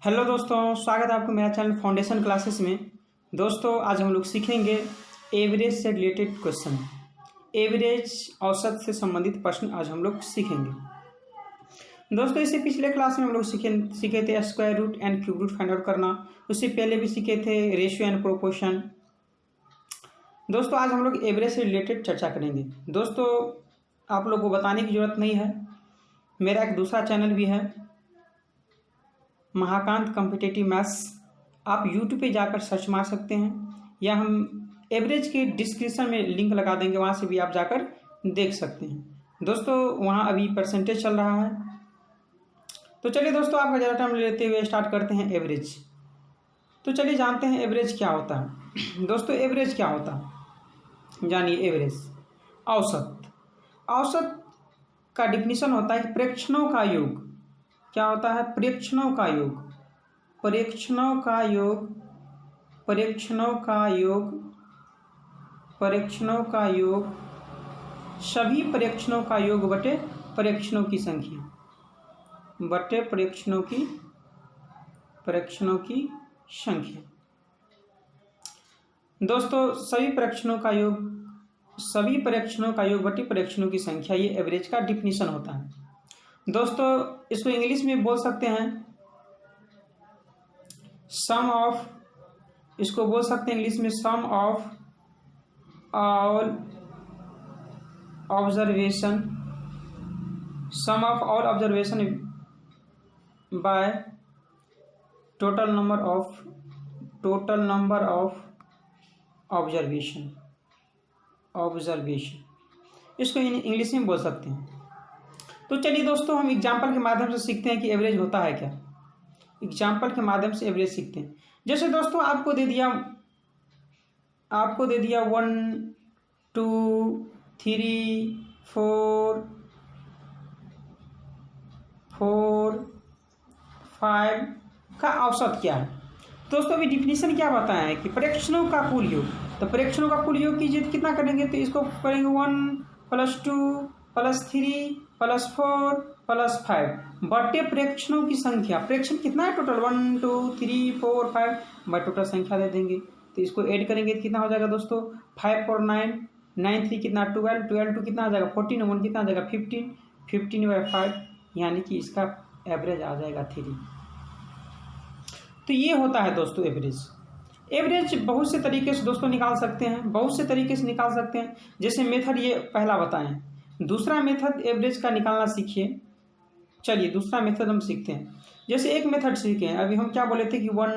Hello दोस्तों, स्वागत है आपको मेरा चैनल फाउंडेशन क्लासेस में। दोस्तों आज हम लोग सीखेंगे एवरेज से रिलेटेड क्वेश्चन। एवरेज औसत से संबंधित प्रश्न आज हम लोग सीखेंगे। दोस्तों इससे पिछले क्लास में हम लोग सीखे थे square root and cube root find out करना। उससे पहले भी सीखे थे रेशियो एंड प्रोपोर्शन। दोस्तों आज हम लोग एवरेज से रिलेटेड चर्चा करेंगे। दोस्तों आप लोग को बताने की ज़रूरत नहीं है, मेरा एक दूसरा चैनल भी है महाकांत कॉम्पिटिटिव मैथ्स। आप यूट्यूब पे जाकर सर्च मार सकते हैं या हम एवरेज के डिस्क्रिप्शन में लिंक लगा देंगे, वहाँ से भी आप जाकर देख सकते हैं। दोस्तों वहाँ अभी परसेंटेज चल रहा है। तो चलिए दोस्तों आपका ज़्यादा टाइम लेते हुए स्टार्ट करते हैं एवरेज। तो चलिए जानते हैं एवरेज क्या होता है। दोस्तों एवरेज क्या होता है जानिए। एवरेज औसत। औसत का डिफिनीशन होता है कि प्रेक्षणों का योग। क्या होता है? प्रेक्षणों का योग। प्रेक्षणों का योग। प्रेक्षणों का योग। प्रेक्षणों का योग। सभी प्रेक्षणों का योग बटे प्रेक्षणों की संख्या। बटे प्रेक्षणों की संख्या। दोस्तों सभी प्रेक्षणों का योग बटे प्रेक्षणों की संख्या, ये एवरेज का डिफिनीशन होता है। दोस्तों इसको इंग्लिश में बोल सकते हैं सम ऑफ, इसको बोल सकते हैं इंग्लिश में sum of all observation, sum of all observation by total number of observation. इसको इंग्लिश में बोल सकते हैं। तो चलिए दोस्तों हम एग्जाम्पल के माध्यम से सीखते हैं कि एवरेज होता है क्या। एग्जाम्पल के माध्यम से एवरेज सीखते हैं। जैसे दोस्तों आपको दे दिया 1 2 3 4 5 का औसत क्या है। दोस्तों अभी डिफिनीशन क्या बताया है कि प्रेक्षणों का कुल योग। तो प्रेक्षणों का कुल योग कीजिए तो कितना करेंगे, तो इसको करेंगे 1 + 2 + 3 + 4 + 5 बटे प्रेक्षणों की संख्या। प्रेक्षण कितना है टोटल 1 2 3 4 5 बटे टोटल संख्या दे देंगे। तो इसको ऐड करेंगे तो कितना हो जाएगा दोस्तों 5 4 9 9 3 कितना 12 12 2 कितना आ जाएगा 14 1 कितना आ जाएगा 15 15/5, यानी कि इसका एवरेज आ जाएगा 3। तो ये होता है दोस्तों एवरेज। एवरेज बहुत से तरीके से दोस्तों निकाल सकते हैं, जैसे मेथड ये पहला बताएं। दूसरा मेथड एवरेज का निकालना सीखिए। चलिए दूसरा मेथड हम सीखते हैं। जैसे एक मेथड सीखे हैं, अभी हम क्या बोले थे कि 1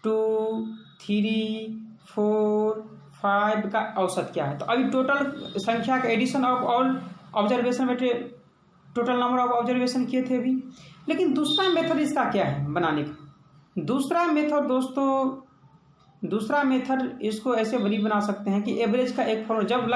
2 3 4 5 का औसत क्या है। तो अभी टोटल संख्या का एडिशन ऑफ ऑल ऑब्जर्वेशन बटे टोटल नंबर ऑफ ऑब्जर्वेशन किए थे अभी। लेकिन दूसरा मेथड इसका क्या है बनाने का। दूसरा मेथड इसको ऐसे बना सकते हैं कि एवरेज का एक फॉर्मूला, जब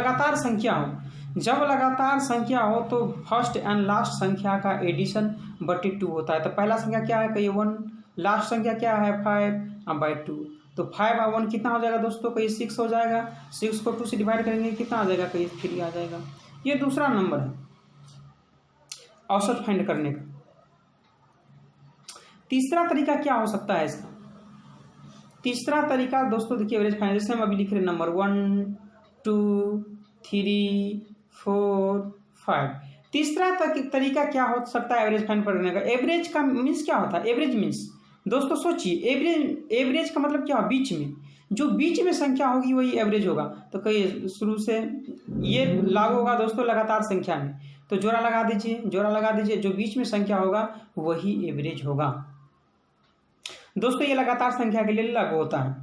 लगातार संख्या हो तो फर्स्ट एंड लास्ट संख्या का एडिशन बटे 2 होता है। तो पहला संख्या क्या है, कहीं 1, लास्ट संख्या क्या है 5/2। तो 5 और 1 कितना हो जाएगा दोस्तों, कहीं 6 हो जाएगा। 6 को 2 से डिवाइड करेंगे कितना आ जाएगा, कहीं 3 आ जाएगा। ये दूसरा नंबर है औसत फाइंड करने का। तीसरा तरीका क्या हो सकता है इसका। तीसरा तरीका दोस्तों देखिए एवरेज फाइंड, जैसे हम अभी लिख रहे हैं नंबर 1 2 3 4 5। तीसरा तरीका क्या हो सकता है एवरेज फाइंड करने का। एवरेज का मीन्स क्या होता है। एवरेज मीन्स दोस्तों सोचिए, एवरेज का मतलब क्या हो, बीच में जो बीच में संख्या होगी वही एवरेज होगा। तो कहीं शुरू से ये लागू होगा दोस्तों लगातार संख्या में, तो जोड़ा लगा दीजिए, जो बीच में संख्या होगा वही एवरेज होगा। दोस्तों ये लगातार संख्या के लिए लागू होता है।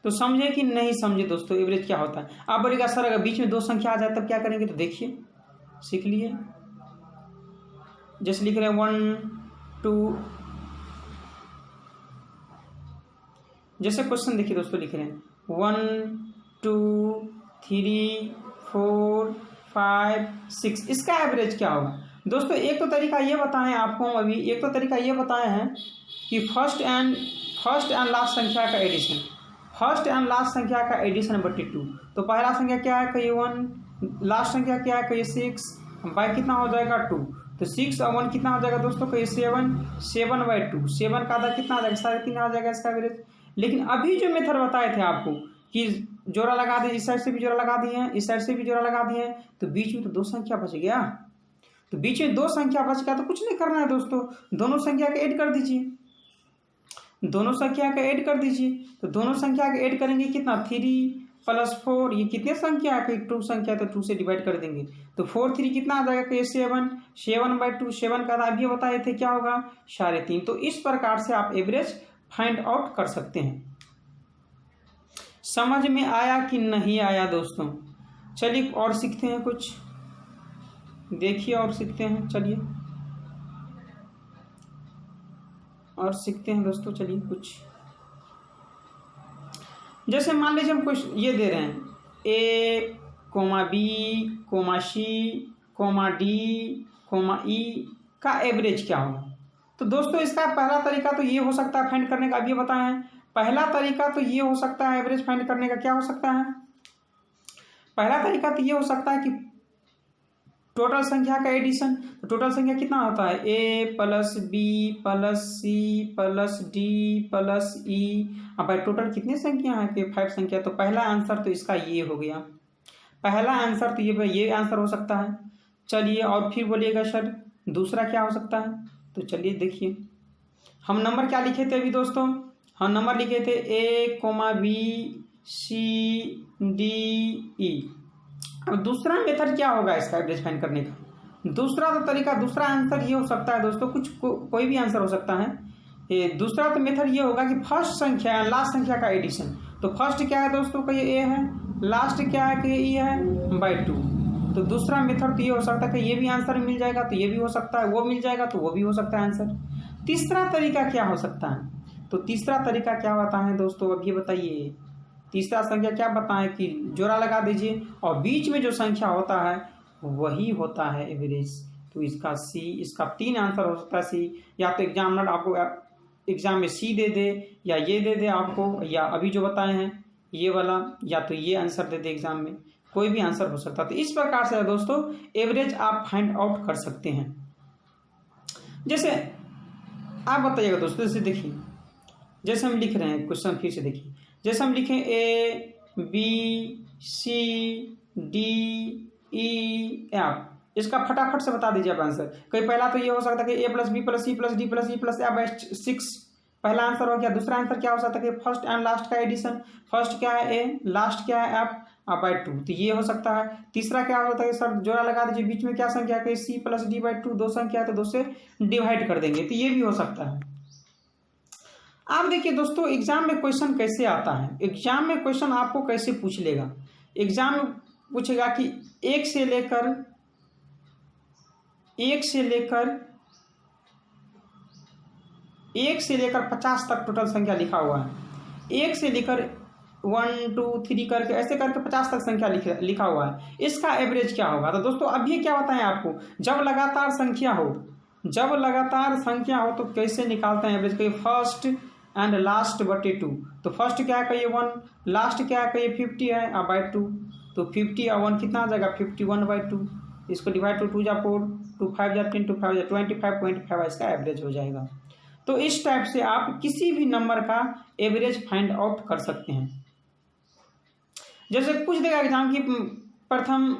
तो समझे कि नहीं समझे दोस्तों एवरेज क्या होता है। आप बोलेगा सर अगर बीच में 2 संख्या आ जाए तब क्या करेंगे। तो देखिए सीख लिए, जैसे लिख रहे हैं 1 2, जैसे क्वेश्चन देखिए दोस्तों लिख रहे हैं 1 2 3 4 5 6, इसका एवरेज क्या होगा। दोस्तों एक तो तरीका ये बताएं आपको अभी, एक तो तरीका ये बताए हैं कि फर्स्ट एंड लास्ट संख्या का एडिशन, फर्स्ट एंड लास्ट संख्या का एडिशन बटे 2। तो पहला संख्या क्या है, कहीं 1, लास्ट संख्या क्या है, कहीं 6 बाई कितना हो जाएगा 2, तो 6 और 1 कितना हो जाएगा दोस्तों, कहिए 7, 7/2, 7 का आधा कितना आ जाएगा 3.5 आ जाएगा इसका एवरेज। लेकिन अभी जो मेथड बताए थे आपको कि जोड़ा लगा दिए, इस साइड से भी जोड़ा लगा दिए हैं, इस साइड से भी जोड़ा लगा दिए हैं, तो बीच में तो 2 संख्या बच गया। तो बीच में 2 संख्या बच गया तो कुछ नहीं करना है दोस्तों, दोनों संख्या का ऐड कर दीजिए, दोनों संख्या का ऐड कर दीजिए। तो दोनों संख्या का ऐड करेंगे कितना, 3 + 4, ये कितने संख्या है, 2 संख्या, तो 2 से डिवाइड कर देंगे, तो 4 3 कितना आ जाएगा, 7, 7/2, 7 का अभी बताए थे क्या होगा 3.5। तो इस प्रकार से आप एवरेज फाइंड आउट कर सकते हैं। समझ में आया कि नहीं आया दोस्तों? चलिए और सीखते हैं कुछ, देखिए और सीखते हैं, चलिए और सीखते हैं दोस्तों। चलिए कुछ, जैसे मान लीजिए हम कुछ ये दे रहे हैं, A, B, C, D, E का एवरेज क्या होगा। तो दोस्तों इसका पहला तरीका तो ये हो सकता है फाइंड करने का, अभी बताए हैं। पहला तरीका तो ये हो सकता है एवरेज फाइंड करने का, क्या हो सकता है, पहला तरीका तो ये हो सकता है कि टोटल संख्या का एडिशन। तो टोटल संख्या कितना होता है, A + B + C + D + E। अब भाई टोटल कितनी संख्या है कि 5 संख्या। तो पहला आंसर तो इसका ये हो गया, पहला आंसर तो ये आंसर हो सकता है। चलिए और फिर बोलिएगा सर दूसरा क्या हो सकता है। तो चलिए देखिए, हम नंबर क्या लिखे थे अभी दोस्तों, हम नंबर लिखे थे A, B, C, D, E। अब दूसरा मेथड क्या होगा इसका एवरेज फाइंड करने का, दूसरा तो तरीका, दूसरा आंसर ये हो सकता है दोस्तों, कोई भी आंसर हो सकता है। ये दूसरा तो मेथड ये होगा कि फर्स्ट संख्या लास्ट संख्या का एडिशन। तो फर्स्ट क्या है दोस्तों का ये A है, लास्ट क्या है कि ये E है /2। तो दूसरा मेथड तो ये हो सकता है कि ये भी आंसर मिल जाएगा, तो ये भी हो सकता है, वो मिल जाएगा तो वो भी हो सकता है आंसर। तीसरा तरीका क्या हो सकता है, तो तीसरा तरीका क्या होता है दोस्तों, अब ये बताइए। तीसरा संख्या क्या बताएं कि जोड़ा लगा दीजिए और बीच में जो संख्या होता है वही होता है एवरेज। तो इसका C, इसका 3 आंसर हो सकता है C, या तो एग्जामिनर आपको एग्जाम में C दे दे, या ये दे दे आपको, या अभी जो बताए हैं ये वाला, या तो ये आंसर दे दे एग्जाम में, कोई भी आंसर हो सकता है। तो इस प्रकार से दोस्तों एवरेज आप फाइंड आउट कर सकते हैं। जैसे आप बताइएगा दोस्तों, जैसे देखिए, जैसे हम लिख रहे हैं क्वेश्चन, फिर से देखिए, जैसे हम लिखें A, B, C, D, E, F, इसका फटाफट से बता दीजिए आप आंसर। कहीं पहला तो ये हो सकता है कि A + B + C + D + E + F 6, पहला आंसर हो गया। दूसरा आंसर क्या हो सकता है कि फर्स्ट एंड लास्ट का एडिशन, फर्स्ट क्या है A, लास्ट क्या है F /2, तो ये हो सकता है। तीसरा क्या होता है कि सर जोड़ा लगा दीजिए, बीच में क्या संख्या है, C + D /2, 2 संख्या है तो 2 से डिवाइड कर देंगे, तो ये भी हो सकता है। आप देखिए दोस्तों एग्जाम में क्वेश्चन कैसे आता है, एग्जाम में क्वेश्चन आपको कैसे पूछ लेगा। एग्जाम में पूछेगा कि 1 से लेकर 50 तक टोटल संख्या लिखा हुआ है। 1 से लेकर 1 2 3 करके ऐसे करके 50 तक संख्या लिखा हुआ है, इसका एवरेज क्या होगा। तो दोस्तों अभी क्या बताएं आपको, जब लगातार संख्या हो तो कैसे निकालते हैं एवरेज, फर्स्ट एंड लास्ट /2। तो फर्स्ट क्या है कहिए 1, लास्ट क्या है कहिए 50 है /2। तो 50 और 1 कितना आ जाएगा 51/2, इसको डिवाइड 2 जा 4, 2 5 जा 10, 2 5 जा 25.5 इसका एवरेज हो जाएगा। तो इस टाइप से आप किसी भी नंबर का एवरेज फाइंड आउट कर सकते हैं। जैसे कुछ देगा एग्जाम की प्रथम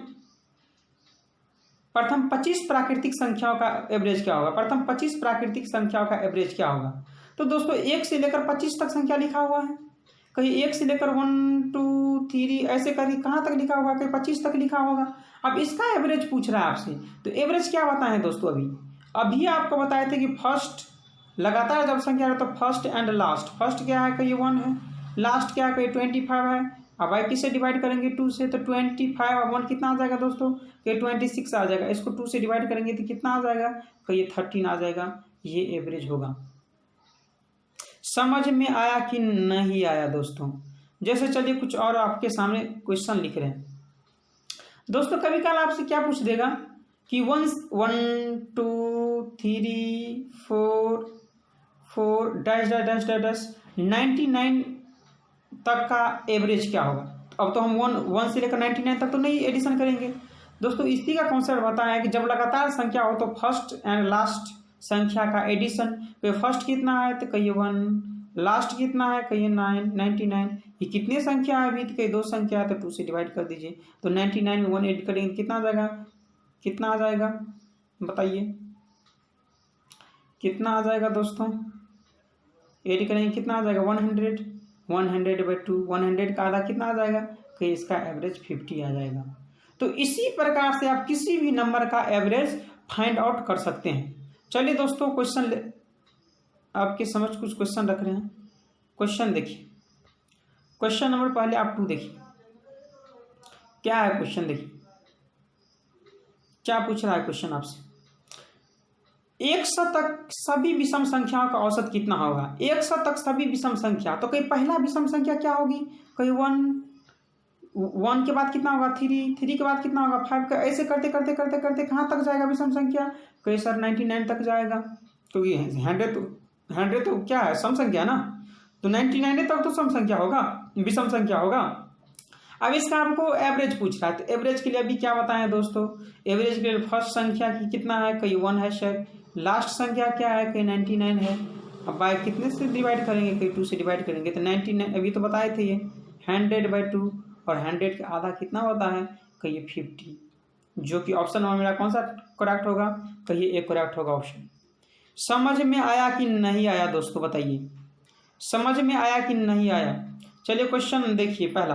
25 प्राकृतिक संख्याओं का एवरेज क्या होगा, प्रथम 25 प्राकृतिक संख्याओं का एवरेज क्या होगा। तो दोस्तों 1 से लेकर 25 तक संख्या लिखा हुआ है, कहीं 1 से लेकर 1 2 3 ऐसे करके कहाँ तक लिखा हुआ है, कहीं 25 तक लिखा होगा। अब इसका एवरेज पूछ रहा है आपसे, तो एवरेज क्या बताएं दोस्तों, अभी आपको बताए थे कि फर्स्ट लगातार जब संख्या है तो फर्स्ट एंड लास्ट, फर्स्ट क्या है कहिए 1 है, लास्ट क्या है कहिए 25 है। अब भाई किससे डिवाइड करेंगे 2 से, तो 25 और 1 कितना आ जाएगा दोस्तों कि 26 आ जाएगा। इसको 2 से डिवाइड करेंगे तो कितना आ जाएगा कहिए 13 आ जाएगा। ये एवरेज होगा। समझ में आया कि नहीं आया दोस्तों। जैसे चलिए कुछ और आपके सामने क्वेश्चन लिख रहे हैं दोस्तों। कभी कल आपसे क्या पूछ देगा कि 1 2 3 4 डैश 99 तक का एवरेज क्या होगा। अब तो हम 1 से लेकर 99 तक तो नहीं एडिशन करेंगे, दोस्तों इसी का कॉन्सेप्ट बताया है कि जब लगातार संख्या हो तो फर्स्ट एंड लास्ट संख्या का एडिशन, तो फर्स्ट कितना है तो कहिए 1, लास्ट कितना है कहिए 99, ये कितने संख्या है अभी तो कहीं 2 संख्या है तो 2 से डिवाइड कर दीजिए। तो 99 में 1 ऐड करेंगे कितना आ जाएगा, कितना आ जाएगा बताइए, कितना आ जाएगा दोस्तों, ऐड करेंगे कितना आ जाएगा 100, 100/2, 100 का आधा कितना आ जाएगा कि इसका एवरेज 50 आ जाएगा। तो इसी प्रकार से आप किसी भी नंबर का एवरेज फाइंड आउट कर सकते हैं। चलिए दोस्तों क्वेश्चन आपके समझ कुछ क्वेश्चन रख रहे हैं। क्वेश्चन देखिए, क्वेश्चन नंबर पहले आप 2 देखिए क्या है क्वेश्चन, देखिए क्या पूछ रहा है क्वेश्चन आपसे। 100 तक सभी विषम संख्याओं का औसत कितना होगा। 100 तक सभी विषम संख्या, तो कहीं पहला विषम संख्या क्या होगी, कहीं 1 के बाद कितना होगा 3 के बाद कितना होगा 5 का, ऐसे करते करते करते करते कहाँ तक जाएगा विषम संख्या, कहीं सर 99 तक जाएगा, क्योंकि 100 तो क्या है सम संख्या ना, तो 99 तक तो सम संख्या होगा, विषम संख्या होगा। अब इसका आपको एवरेज पूछ रहा है, तो एवरेज के लिए अभी क्या बताएं दोस्तों, एवरेज के लिए फर्स्ट संख्या की कितना है कहीं 1 है शायद, लास्ट संख्या क्या है कहीं 99 है। अब बाय कितने से डिवाइड करेंगे, कहीं 2 से डिवाइड करेंगे, तो 99 अभी तो बताए थे ये 100/2, और 100 का आधा कितना होता है कहिए 50, जो कि ऑप्शन में मेरा कौन सा करेक्ट होगा, कहिए ए करेक्ट होगा ऑप्शन। समझ में आया कि नहीं आया दोस्तों बताइए, समझ में आया कि नहीं आया। चलिए क्वेश्चन देखिए पहला,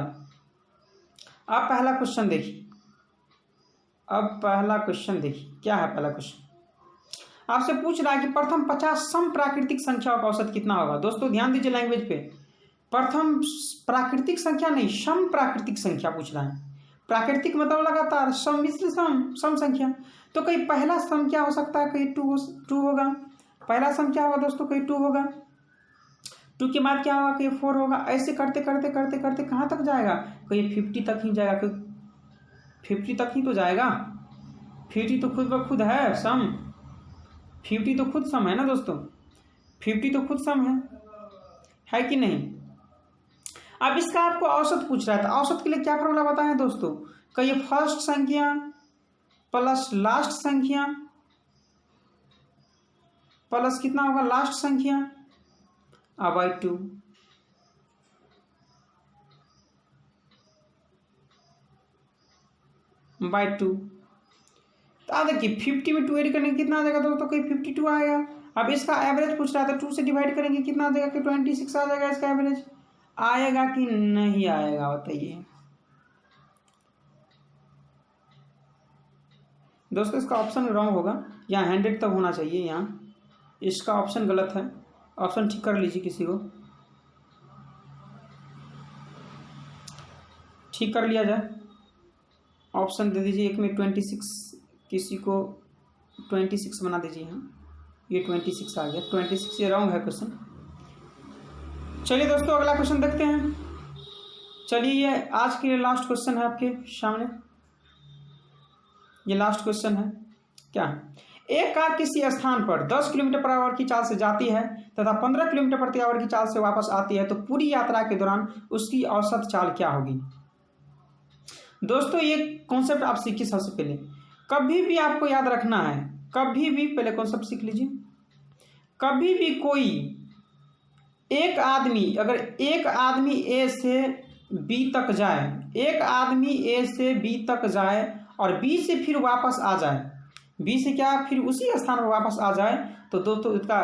आप पहला क्वेश्चन देखिए, अब पहला क्वेश्चन देखिए क्या है। पहला क्वेश्चन आपसे पूछ रहा है कि प्रथम 50 सम प्राकृतिक संख्याओं का औसत कितना होगा। दोस्तों ध्यान दीजिए लैंग्वेज पे, प्रथम प्राकृतिक संख्या नहीं सम प्राकृतिक संख्या पूछ रहा है। प्राकृतिक मतलब लगातार, सम मिश्र सम संख्या, तो कहीं पहला सम क्या हो सकता है, कहीं 2 होगा, पहला सम क्या होगा दोस्तों कहीं 2 होगा, 2 के बाद क्या होगा कहीं 4 होगा, ऐसे करते करते करते करते कहाँ तक जाएगा, कहीं 50 तक ही जाएगा, क्योंकि 50 तक ही तो जाएगा, 50 तो खुद ब खुद है सम, 50 तो खुद सम है ना दोस्तों, 50 तो खुद सम है कि नहीं। अब इसका आपको औसत पूछ रहा है, तो औसत के लिए क्या फॉर्मूला बताएं दोस्तों, कहिए फर्स्ट संख्या प्लस लास्ट संख्या प्लस कितना होगा लास्ट संख्या बाय 2, बाय 2। तो देखिए 50 में 2 ऐड करेंगे कितना आ जाएगा दोस्तों, कहीं 52 आएगा। अब इसका एवरेज पूछ रहा था, 2 से डिवाइड करेंगे कितना आ जाएगा कि 26 आ जाएगा। इसका एवरेज आएगा कि नहीं आएगा बताइए दोस्तों। इसका ऑप्शन रॉन्ग होगा, यहाँ 100 तक होना चाहिए, यहाँ इसका ऑप्शन गलत है, ऑप्शन ठीक कर लीजिए, किसी को ठीक कर लिया जाए, ऑप्शन दे दीजिए एक में 26, किसी को 26 बना दीजिए, यहाँ ये 26 आ गया, 26 ये रॉन्ग है क्वेश्चन। चलिए दोस्तों अगला क्वेश्चन देखते हैं। चलिए ये आज के लास्ट क्वेश्चन है आपके सामने, ये लास्ट क्वेश्चन है। क्या है, एक कार किसी स्थान पर 10 किलोमीटर पर आवर की चाल से जाती है तथा 15 किलोमीटर प्रति आवर की चाल से वापस आती है, तो पूरी यात्रा के दौरान उसकी औसत चाल क्या होगी। दोस्तों ये कॉन्सेप्ट आप सीखिए सबसे पहले, कभी भी आपको याद रखना है, कभी भी पहले कॉन्सेप्ट सीख लीजिए। कभी भी कोई एक आदमी, अगर एक आदमी ए से बी तक जाए, एक आदमी ए से बी तक जाए और बी से फिर वापस आ जाए, बी से क्या फिर उसी स्थान पर वापस आ जाए, तो दोस्तों इसका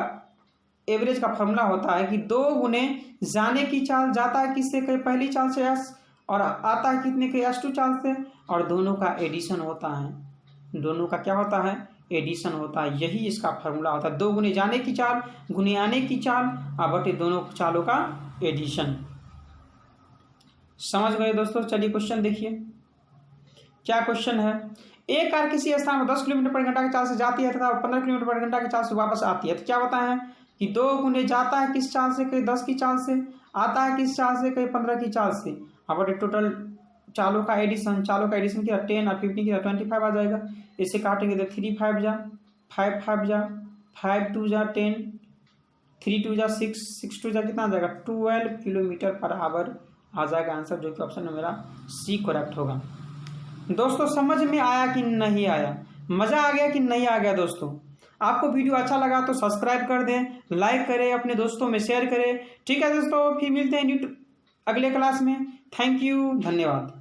एवरेज का फॉर्मूला होता है कि 2 गुने जाने की चाल, जाता है किससे कहीं पहली चाल से एस, और आता है कितने के S2 चाल से, और दोनों का एडिशन होता है, दोनों का क्या होता है एडिशन होता है। यही इसका फार्मूला होता है, 2 गुने जाने की चाल गुने आने की चाल बटे दोनों चालों का एडिशन। समझ गए दोस्तों। चलिए क्वेश्चन देखिए क्या क्वेश्चन है। एक कार किसी स्थान पर 10 किलोमीटर पर घंटा की चाल से जाती है तथा 15 किलोमीटर पर घंटा की चाल से वापस आती है, तो क्या बताया है कि 2 गुने जाता है किस चाल से, कहीं 10 की चाल से, आता है किस चाल से, कहीं 15 की चाल से, बटे टोटल चालों का एडिशन, चालों का एडिशन किया 10 और 15 किया 25 आ जाएगा। इसे काटेंगे तो 3 5 जा 5 5 जा 5 2 जा 10, 3 2 जा 6 6 2 जा कितना आ जाएगा 12 किलोमीटर पर आवर आ जाएगा आंसर, जो कि ऑप्शन में मेरा सी करेक्ट होगा। दोस्तों समझ में आया कि नहीं आया, मज़ा आ गया कि नहीं आ गया? दोस्तों आपको वीडियो अच्छा लगा तो सब्सक्राइब कर दें, लाइक करें, अपने दोस्तों में शेयर करें। ठीक है दोस्तों, फिर मिलते हैं अगले क्लास में। थैंक यू, धन्यवाद।